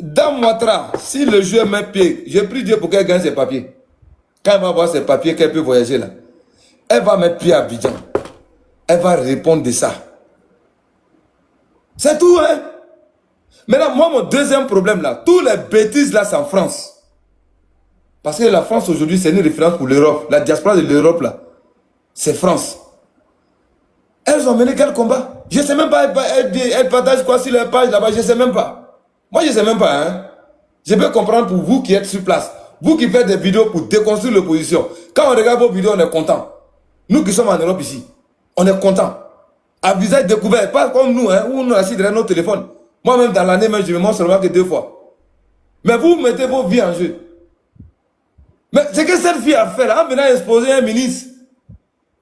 Dans Ouattara, si le joueur met pied, je prie Dieu pour qu'elle gagne ses papiers. Quand elle va avoir ses papiers, qu'elle peut voyager là, elle va mettre pied à Abidjan. Elle va répondre de ça. C'est tout, hein. Maintenant, moi, mon deuxième problème là, tous les bêtises là, c'est en France. Parce que la France aujourd'hui, c'est une référence pour l'Europe. La diaspora de l'Europe là, c'est France. Elles ont mené quel combat? Je ne sais même pas, elles partagent quoi sur leur page là-bas, je ne sais même pas. Moi, je ne sais même pas, hein. Je peux comprendre pour vous qui êtes sur place. Vous qui faites des vidéos pour déconstruire l'opposition. Quand on regarde vos vidéos, on est content. Nous qui sommes en Europe ici, on est content. À visage découvert, pas comme nous, hein, où nous assis derrière nos téléphones. Moi-même, dans l'année, je me montre seulement que 2 fois. Mais vous mettez vos vies en jeu. Mais c'est que cette fille a fait là, en venant exposer un ministre.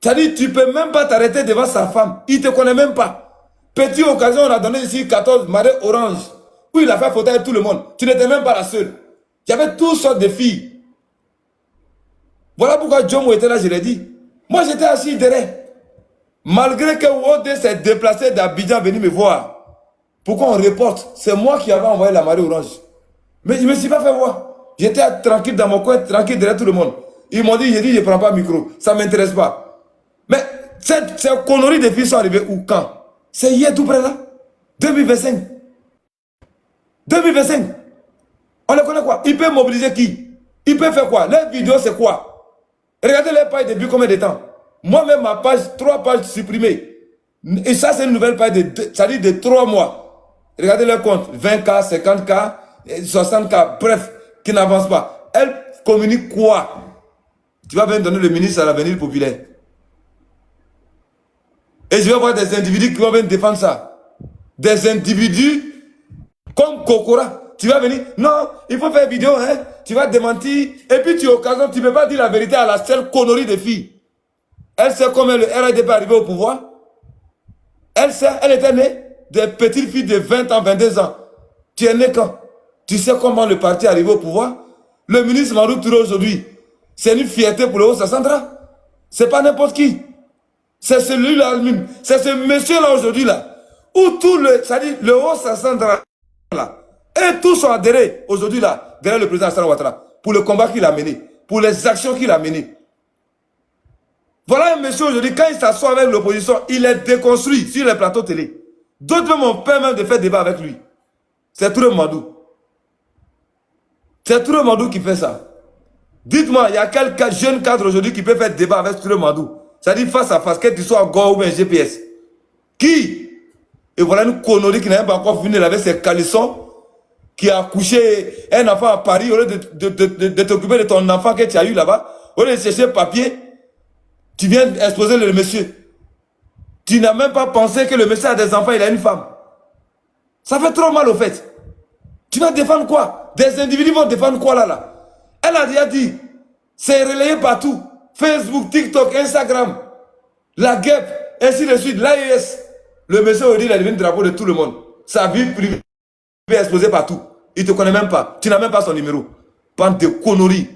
C'est-à-dire, tu ne peux même pas t'arrêter devant sa femme. Il ne te connaît même pas. Petite occasion, on a donné ici 14 marées orange. Où il a fait photo avec tout le monde. Tu n'étais même pas la seule. Il y avait toutes sortes de filles. Voilà pourquoi Jomo était là, je l'ai dit. Moi, j'étais assis derrière. Malgré que Wode s'est déplacé d'Abidjan venir me voir. Pourquoi on reporte? C'est moi qui avais envoyé la marée orange. Mais je ne me suis pas fait voir. J'étais tranquille dans mon coin, tranquille derrière tout le monde. Ils m'ont dit, j'ai dit, je ne prends pas le micro. Ça ne m'intéresse pas. Mais ces conneries de filles sont arrivées où, quand? C'est hier tout près là. 2025. 2025. On les connaît quoi? Il peut mobiliser qui? Il peut faire quoi? Les vidéos, c'est quoi? Regardez les pages depuis combien de temps? Moi-même, ma page, 3 pages supprimées. Et ça, c'est une nouvelle page ça dit de 3 mois. Regardez les comptes. 20K, 50K, 60K, bref, qui n'avance pas. Elle communique quoi? Tu vas venir donner le ministre à l'avenir populaire. Et je vais voir des individus qui vont venir défendre ça. Des individus comme Kokora. Tu vas venir, non, il faut faire vidéo, hein. Tu vas démentir. Et puis tu occasionnes, tu ne peux pas dire la vérité à la seule connerie des filles. Elle sait comment le RADP est arrivé au pouvoir. Elle sait, elle était née des petites filles de 20 ans, 22 ans. Tu es né quand? Tu sais comment le parti est arrivé au pouvoir? Le ministre Marou Touré aujourd'hui, c'est une fierté pour le Haut-Sassandra. C'est pas n'importe qui. C'est celui-là, c'est ce monsieur-là aujourd'hui, là, où tout le, c'est-à-dire le Haut-Sassandra, là, et tous sont adhérés aujourd'hui, là, derrière le président Alassane Ouattara, pour le combat qu'il a mené, pour les actions qu'il a menées. Voilà un monsieur aujourd'hui, quand il s'assoit avec l'opposition, il est déconstruit sur les plateaux télé. D'autres m'ont peur même de faire débat avec lui. C'est Touré Madou. C'est Touré Madou qui fait ça. Dites-moi, il y a quel jeune cadre aujourd'hui qui peut faire débat avec Touré Madou? C'est-à-dire face à face, quel que soit un Go ou un GPS. Qui? Et voilà une connerie qui n'a pas encore fini avec ses calissons, qui a accouché un enfant à Paris, au lieu de t'occuper de ton enfant que tu as eu là-bas, au lieu de chercher papier, tu viens exposer le monsieur. Tu n'as même pas pensé que le monsieur a des enfants, il a une femme. Ça fait trop mal au fait. Tu vas défendre quoi? Des individus vont défendre quoi là? Elle a déjà dit, c'est relayé partout. Facebook, TikTok, Instagram, la guêpe, ainsi de suite, l'AES. Le monsieur aujourd'hui, il a devenu le drapeau de tout le monde. Sa vie privée est exposée partout. Il ne te connaît même pas. Tu n'as même pas son numéro. Bande de conneries.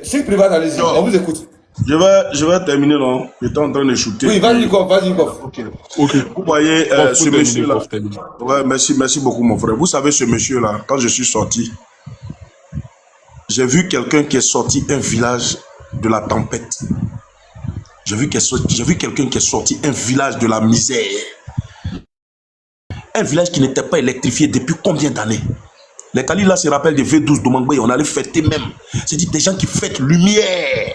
Chic Privat, allez-y, on vous écoute. Je vais terminer, non? J'étais en train de shooter. Oui, vas-y, vas-y, Kof. Ok. Vous voyez ce monsieur-là. Ouais, merci beaucoup, mon frère. Vous savez, ce monsieur-là, quand je suis sorti, j'ai vu quelqu'un qui est sorti un village de la tempête. J'ai vu quelqu'un qui est sorti un village de la misère. Un village qui n'était pas électrifié depuis combien d'années? Les Kali là se rappellent des V12 de Mangbe, on allait fêter même. C'est-à-dire des gens qui fêtent lumière.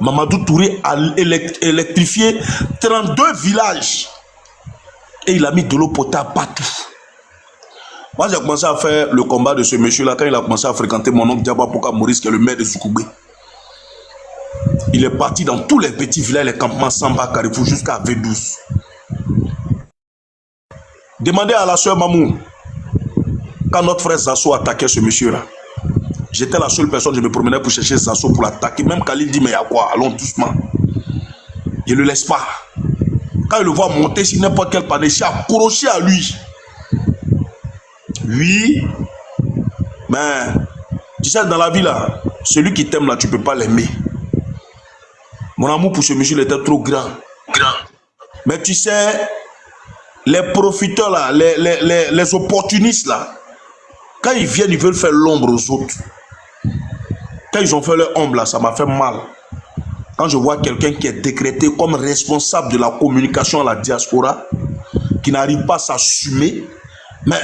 Mamadou Touré a électrifié 32 villages. Et il a mis de l'eau potable partout. Moi, j'ai commencé à faire le combat de ce monsieur-là quand il a commencé à fréquenter mon oncle Diaba Poka Maurice, qui est le maire de Soukoubé. Il est parti dans tous les petits villages, les campements Samba, Carrefour, jusqu'à V12. Demandez à la soeur Mamou, quand notre frère Zasso attaquait ce monsieur-là, j'étais la seule personne, je me promenais pour chercher Zasso pour l'attaquer. Même Khalil dit, mais il y a quoi? Allons doucement. Il ne le laisse pas. Quand il le voit monter sur n'importe quel panneau, il a accroché à lui. Oui, mais tu sais, dans la vie là, celui qui t'aime là, tu ne peux pas l'aimer. Mon amour pour ce monsieur, il était trop grand. Mais tu sais, les profiteurs là, les opportunistes là, quand ils viennent, ils veulent faire l'ombre aux autres. Quand ils ont fait leur ombre là, ça m'a fait mal. Quand je vois quelqu'un qui est décrété comme responsable de la communication à la diaspora, qui n'arrive pas à s'assumer, mais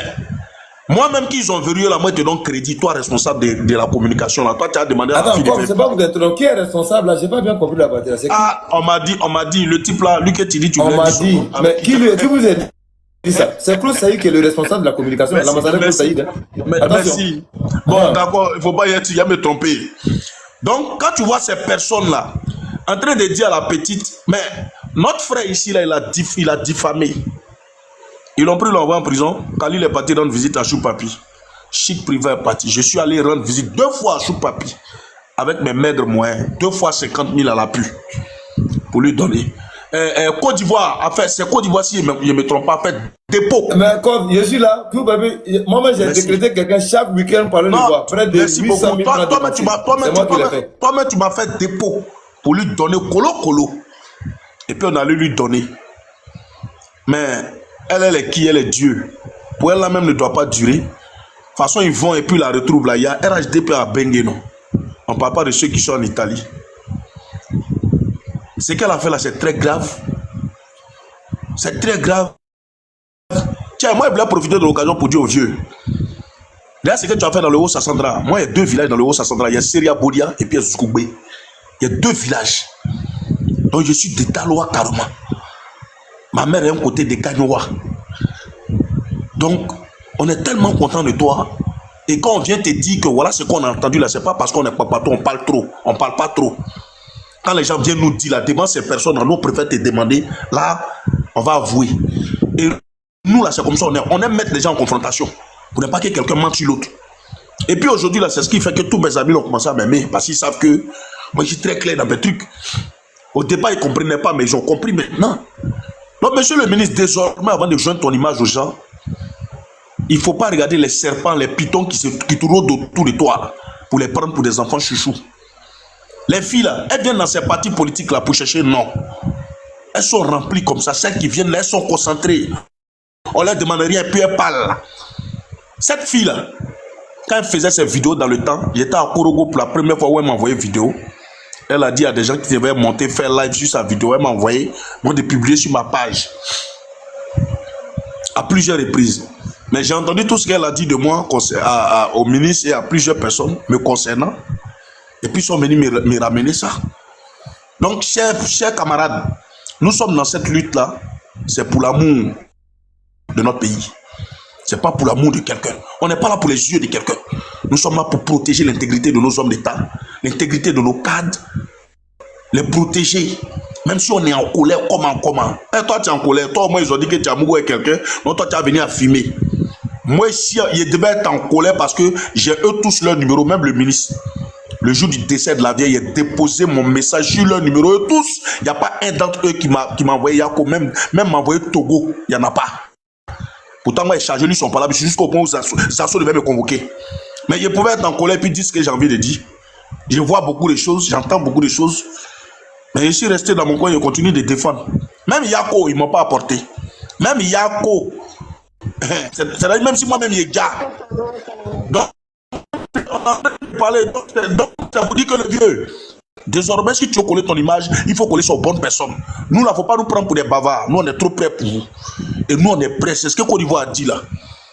moi-même qu'ils ont verrouillé là, moi je te donne crédit, toi responsable de la communication là, toi tu as demandé à la Attends, fille. c'est pas vous êtes qui est responsable là, j'ai pas bien compris la partie là. Ah, on m'a dit, le type là, lui que tu dis, tu on m'a dit, mais qui vous a dit ça? C'est Claude Saïd qui est le responsable de la communication, l'ambassadeur Claude Saïd. Merci. Bon, d'accord, il ne faut pas y me tromper. Donc, quand tu vois ces personnes-là en train de dire à la petite, mais notre frère ici, là, il a diffamé. Ils l'ont pris, l'ont envoyé en prison. Khalil est parti rendre visite à Choupapi. Chic Privé est parti. Je suis allé rendre visite 2 fois à Choupapi avec mes maigres moyens. 2 fois 50 000 à l'appui pour lui donner. Côte d'Ivoire, en fait, c'est Côte d'Ivoire, si je ne me trompe pas, fait dépôt. Mais comme je suis là, moi j'ai décrété quelqu'un chaque week-end par le Ivoire. Près de 800 000 francs. Toi-même, tu m'as fait dépôt pour lui donner colo. Et puis on allait lui donner. Mais elle est qui? Elle est Dieu. Pour elle, là-même ne doit pas durer. De toute façon, ils vont et puis la retrouvent là. Il y a RHDP à Bengue, non? On ne parle pas de ceux qui sont en Italie. Ce qu'elle a fait là, c'est très grave. C'est très grave. Tiens, moi, je voulais profiter de l'occasion pour dire aux vieux. Là, ce que tu as fait dans le Haut-Sassandra. Moi, il y a 2 villages dans le Haut-Sassandra. Il y a Seria Bodia et puis Zoukoubé. Il y a 2 villages. Donc, je suis de Taloa Karma. Ma mère est un côté de Kanyoa. Donc, on est tellement content de toi. Et quand on vient te dire que voilà ce qu'on a entendu là, c'est pas parce qu'on est papato, on parle trop. On ne parle pas trop. Quand les gens viennent nous dire là, devant ces personnes, nous préfère te demander, là, on va avouer. Et nous, là, c'est comme ça, on aime mettre les gens en confrontation. Pour ne pas que quelqu'un mente sur l'autre. Et puis aujourd'hui, là, c'est ce qui fait que tous mes amis ont commencé à m'aimer. Parce qu'ils savent que moi, je suis très clair dans mes trucs. Au départ, ils ne comprenaient pas, mais ils ont compris maintenant. Donc, monsieur le ministre, désormais, avant de joindre ton image aux gens, il ne faut pas regarder les serpents, les pitons qui tournent autour de toi, là, pour les prendre pour des enfants chouchous. Les filles là, elles viennent dans ces partis politiques là pour chercher non. Elles sont remplies comme ça. Celles qui viennent là, elles sont concentrées. On leur demande rien et puis elles parlent. Cette fille là, quand elle faisait ses vidéos dans le temps, j'étais à Korogo pour la première fois où elle m'a envoyé une vidéo. Elle a dit à des gens qui devaient monter, faire live sur sa vidéo. Elle m'a envoyé, moi de publier sur ma page. À plusieurs reprises. Mais j'ai entendu tout ce qu'elle a dit de moi au ministre et à plusieurs personnes me concernant. Et puis ils sont venus me ramener ça. Donc, chers camarades, nous sommes dans cette lutte-là. C'est pour l'amour de notre pays. C'est pas pour l'amour de quelqu'un. On n'est pas là pour les yeux de quelqu'un. Nous sommes là pour protéger l'intégrité de nos hommes d'État, l'intégrité de nos cadres, les protéger. Même si on est en colère, comment. Et toi, tu es en colère. Toi, au moins, ils ont dit que tu as amoureux avec quelqu'un. Donc, toi, tu as venu à filmer. Moi, ici, il devait être en colère parce que j'ai eux tous leur numéro, même le ministre. Le jour du décès de la vieille, il a déposé mon message sur leur numéro. Eux tous, il n'y a pas un d'entre eux qui m'a envoyé Yako, même m'a envoyé Togo. Il n'y en a pas. Pourtant, moi, les chargés ne sont pas là. Jusqu'au point où Zasso devait me convoquer. Mais je pouvais être en colère et puis dire ce que j'ai envie de dire. Je vois beaucoup de choses, j'entends beaucoup de choses. Mais je suis resté dans mon coin et je continue de défendre. Même Yako, ils ne m'ont pas apporté. Même Yako. C'est-à-dire, même si moi-même, il est gars. Donc, on a parlé, donc ça vous dit que le vieux, désormais, si tu veux coller ton image, il faut coller sur bonne personne. Nous, il ne faut pas nous prendre pour des bavards. Nous, on est trop prêts pour vous. Et nous, on est prêts. C'est ce que Côte d'Ivoire a dit là.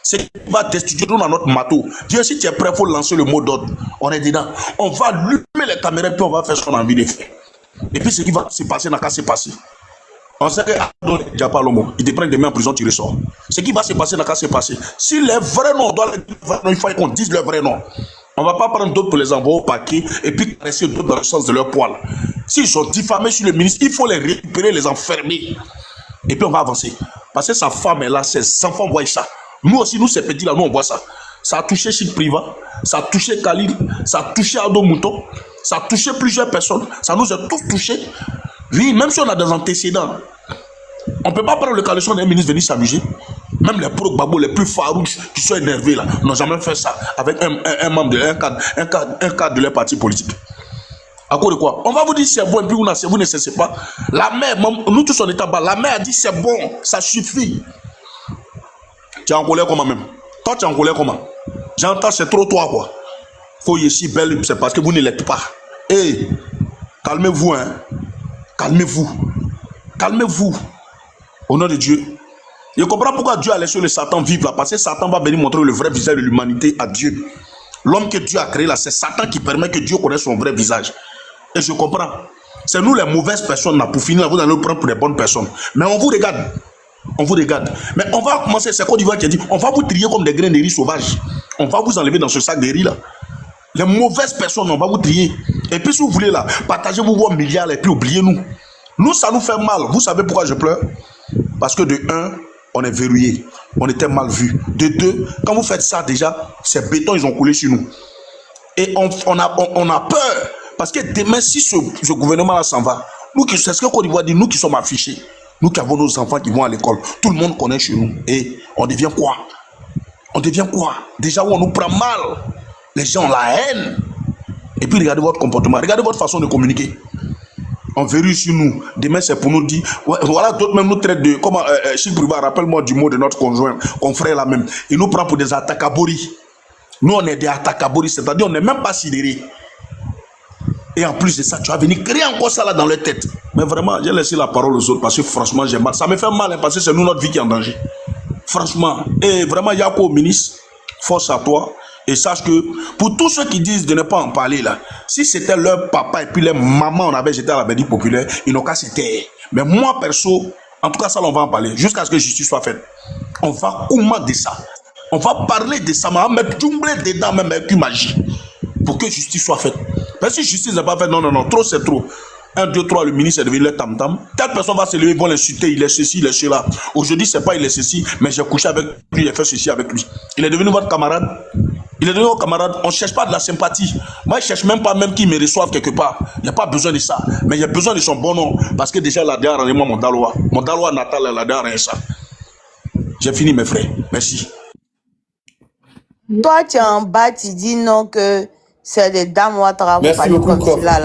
C'est qu'il va destituer nous dans notre matou. Dieu, si tu es prêt, il faut lancer le mot d'ordre. On est dedans. On va allumer les caméras et puis on va faire ce qu'on a envie de faire. Et puis, ce qui va se passer n'a qu'à se passer. On sait que déjà pas l'homme. Il te prend des mains en prison, tu ressors. Ce qui va se passer n'a qu'à se passer. Si les vrais noms, il faut qu'on dise le vrai nom. On ne va pas prendre d'autres pour les envoyer au paquet et puis caresser d'autres dans le sens de leur poil. S'ils sont diffamés sur le ministre, il faut les récupérer, les enfermer. Et puis on va avancer. Parce que sa femme est là, ses enfants voient ça. Nous aussi, nous, ces petits-là, nous, on voit ça. Ça a touché Chic Priva, ça a touché Khalil, ça a touché Ado Mouton, ça a touché plusieurs personnes. Ça nous a tous touchés. Oui, même si on a des antécédents, on ne peut pas prendre le caleçon d'un ministre venir s'amuser. Même les pro-babo les plus farouches qui sont énervés là n'ont jamais fait ça avec un membre, un cadre de leur parti politique. À cause de quoi? On va vous dire c'est bon et puis vous ne cessez pas. La mère, nous tous on est en bas, la mère a dit c'est bon, ça suffit. Tu es en colère comment même? Toi, tu es en colère comment? J'entends, c'est trop toi, quoi. Faut y si belle, c'est parce que vous ne l'êtes pas. Hé, calmez-vous, hein. Calmez-vous. Calmez-vous. Au nom de Dieu. Je comprends pourquoi Dieu a laissé le Satan vivre là. Parce que Satan va venir montrer le vrai visage de l'humanité à Dieu. L'homme que Dieu a créé là, c'est Satan qui permet que Dieu connaisse son vrai visage. Et je comprends. C'est nous les mauvaises personnes là. Pour finir, vous allez nous prendre pour les bonnes personnes. Mais on vous regarde. On vous regarde. Mais on va commencer, c'est Côte d'Ivoire qui a dit, on va vous trier comme des grains de riz sauvages. On va vous enlever dans ce sac de riz là. Les mauvaises personnes, on va vous trier. Et puis si vous voulez là, partagez-vous vos milliards et puis oubliez-nous. Nous, ça nous fait mal. Vous savez pourquoi je pleure? Parce que de un, on est verrouillé. On était mal vu. De deux, quand vous faites ça déjà, ces bétons, ils ont coulé sur nous. Et on a peur. Parce que demain, si ce gouvernement-là s'en va, nous, c'est ce que Côte d'Ivoire dit, nous qui sommes affichés, nous qui avons nos enfants qui vont à l'école, tout le monde connaît chez nous. Et on devient quoi? On devient quoi? Déjà où on nous prend mal. Les gens ont la haine. Et puis regardez votre comportement, regardez votre façon de communiquer. On verrouille sur nous. Demain, c'est pour nous dire. Voilà, d'autres même nous traitent de. Comment Chic Briba, rappelle-moi du mot de notre conjoint, confrère là même. Il nous prend pour des attaquaboris. Nous, on est des attaquaboris, c'est-à-dire on n'est même pas sidérés. Et en plus de ça, tu vas venir créer encore ça là dans leur tête. Mais vraiment, j'ai laissé la parole aux autres parce que franchement, j'ai mal. Ça me fait mal hein, parce que c'est nous, notre vie qui est en danger. Franchement. Et vraiment, Yako, ministre, force à toi. Et sache que pour tous ceux qui disent de ne pas en parler là, si c'était leur papa et puis leur maman, on avait jeté à la Bédie populaire, ils n'ont qu'à se taire. Mais moi perso, en tout cas ça on va en parler jusqu'à ce que justice soit faite. On va commander ça. On va parler de ça, on va mettre jumblé dedans même avec une magie pour que justice soit faite. Parce que si justice n'est pas faite, non, trop c'est trop. 1, 2, 3, le ministre est devenu le tam-tam. Telle personne va se lever, ils vont l'insulter, il est ceci, il est cela. Aujourd'hui, c'est pas il est ceci, mais j'ai couché avec lui, j'ai fait ceci avec lui. Il est devenu votre camarade. Il est devenu votre camarade. On ne cherche pas de la sympathie. Moi, je ne cherche même pas qu'il me reçoive quelque part. Il n'y a pas besoin de ça. Mais il y a besoin de son bon nom. Parce que déjà, la dernière, moi, mon Dalois. Mon Dalois natal, la dernière, ça. J'ai fini, mes frères. Merci. Toi, tu es en bas, tu dis non que c'est des dames Ouattara. Merci beaucoup, comme cela, là.